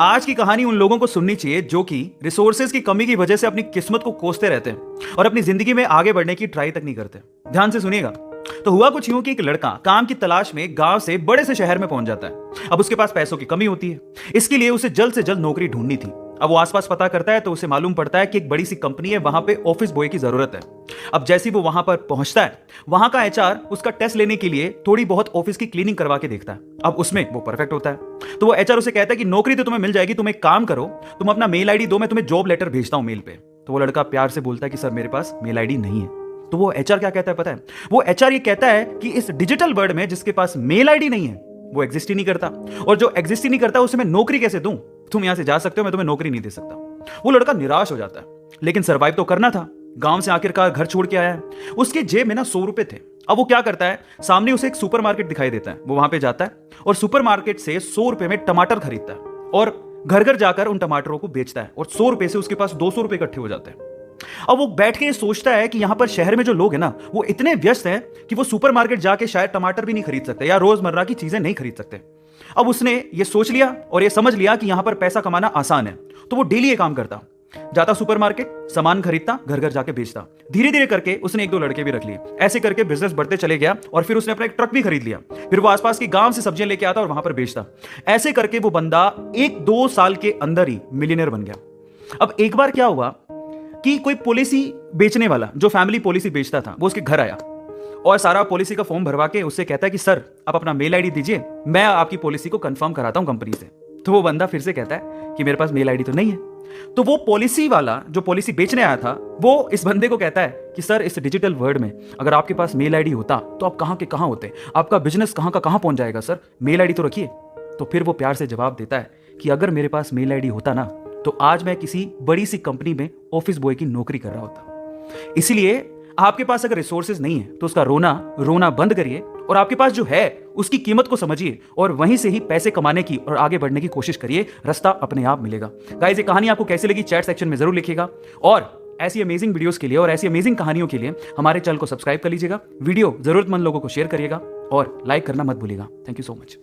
आज की कहानी उन लोगों को सुननी चाहिए जो कि रिसोर्सेज की कमी की वजह से अपनी किस्मत को कोसते रहते हैं और अपनी जिंदगी में आगे बढ़ने की ट्राई तक नहीं करते। ध्यान से सुनिएगा। तो हुआ कुछ यूं कि एक लड़का काम की तलाश में गांव से बड़े से शहर में पहुंच जाता है। अब उसके पास पैसों की कमी होती है, इसके लिए उसे जल्द से जल्द नौकरी ढूंढनी थी। अब वो आसपास पता करता है तो उसे मालूम पड़ता है कि एक बड़ी सी कंपनी है, वहां पे ऑफिस बॉय की जरूरत है। अब जैसे ही वो वहां पर पहुंचता है, वहां का एचआर उसका टेस्ट लेने के लिए थोड़ी बहुत ऑफिस की क्लीनिंग करवा के देखता है। अब उसमें वो परफेक्ट होता है तो वो एचआर उसे कहता है कि नौकरी तो तुम्हें मिल जाएगी, तुम एक काम करो, तुम अपना मेल आईडी दो, मैं तुम्हें जॉब लेटर भेजता हूं मेल पे। तो वो लड़का प्यार से बोलता है कि सर मेरे पास मेल आईडी नहीं है। तो वो एचआर क्या कहता है पता है? वो एचआर ये कहता है कि इस डिजिटल वर्ल्ड में जिसके पास मेल आईडी नहीं है वो एग्जिस्ट ही नहीं करता, और जो एग्जिस्ट ही नहीं करता उसे मैं नौकरी कैसे दूं? तुम यहां से जा सकते हो, मैं तुम्हें नौकरी नहीं दे सकता। वो लड़का निराश हो जाता है, लेकिन सर्वाइव तो करना था। गांव से आखिरकार घर छोड़ के आया है। उसके जेब में ना 100 रुपए थे। अब वो क्या करता है, सामने उसे एक सुपरमार्केट दिखाई देता है, वो वहां पे जाता है और सुपरमार्केट से 100 रुपए में टमाटर खरीदता है और घर घर जाकर उन टमाटरों को बेचता है और 100 रुपए से उसके पास 200 रुपए इकट्ठे हो जाते हैं। अब वो बैठ के सोचता है कि यहां पर शहर में जो लोग हैं ना वो इतने व्यस्त हैं कि वो सुपरमार्केट जाके शायद टमाटर भी नहीं खरीद सकते या रोजमर्रा की चीजें नहीं खरीद सकते। अब उसने ये सोच लिया और ये समझ लिया कि यहां पर पैसा कमाना आसान है, तो वो डेली ये काम करता, जाता सुपरमार्केट, सामान खरीदता, घर घर जाके बेचता। धीरे धीरे करके उसने 1-2 लड़के भी रख लिए। ऐसे करके बिजनेस बढ़ते चले गया और फिर उसने अपना एक ट्रक भी खरीद लिया। फिर वो आसपास के गांव से सब्जियां लेके आता और वहां पर बेचता। ऐसे करके वो बंदा 1-2 साल के अंदर ही मिलियनर बन गया। अब एक बार क्या हुआ कि कोई पॉलिसी बेचने वाला जो फैमिली पॉलिसी बेचता था वो उसके घर आया और सारा पॉलिसी का फॉर्म भरवा के उससे कहता है कि सर आप अपना मेल आईडी दीजिए, मैं आपकी पॉलिसी को कंफर्म कराता हूं कंपनी से। तो वो बंदा फिर से कहता है कि मेरे पास मेल आईडी तो नहीं है। तो वो पॉलिसी वाला जो पॉलिसी बेचने आया था वो इस बंदे को कहता है कि सर इस डिजिटल वर्ल्ड में अगर आपके पास मेल आईडी होता तो आप कहां के कहां होते, आपका बिजनेस कहां का कहां पहुंच जाएगा, सर मेल आईडी तो रखिए। तो फिर वो प्यार से जवाब देता है कि अगर मेरे पास मेल आईडी होता ना तो आज मैं किसी बड़ी सी कंपनी में ऑफिस बॉय की नौकरी कर रहा होता। इसलिए आपके पास अगर रिसोर्सेज नहीं है तो उसका रोना बंद करिए और आपके पास जो है उसकी कीमत को समझिए और वहीं से ही पैसे कमाने की और आगे बढ़ने की कोशिश करिए। रास्ता अपने आप मिलेगा। गाइस ये कहानी आपको कैसी लगी चैट सेक्शन में जरूर लिखिएगा और ऐसी अमेजिंग वीडियोस के लिए और ऐसी अमेजिंग कहानियों के लिए हमारे चैनल को सब्सक्राइब कर लीजिएगा। वीडियो जरूरतमंद लोगों को शेयर करिएगा और लाइक करना मत भूलिएगा। Thank you so much.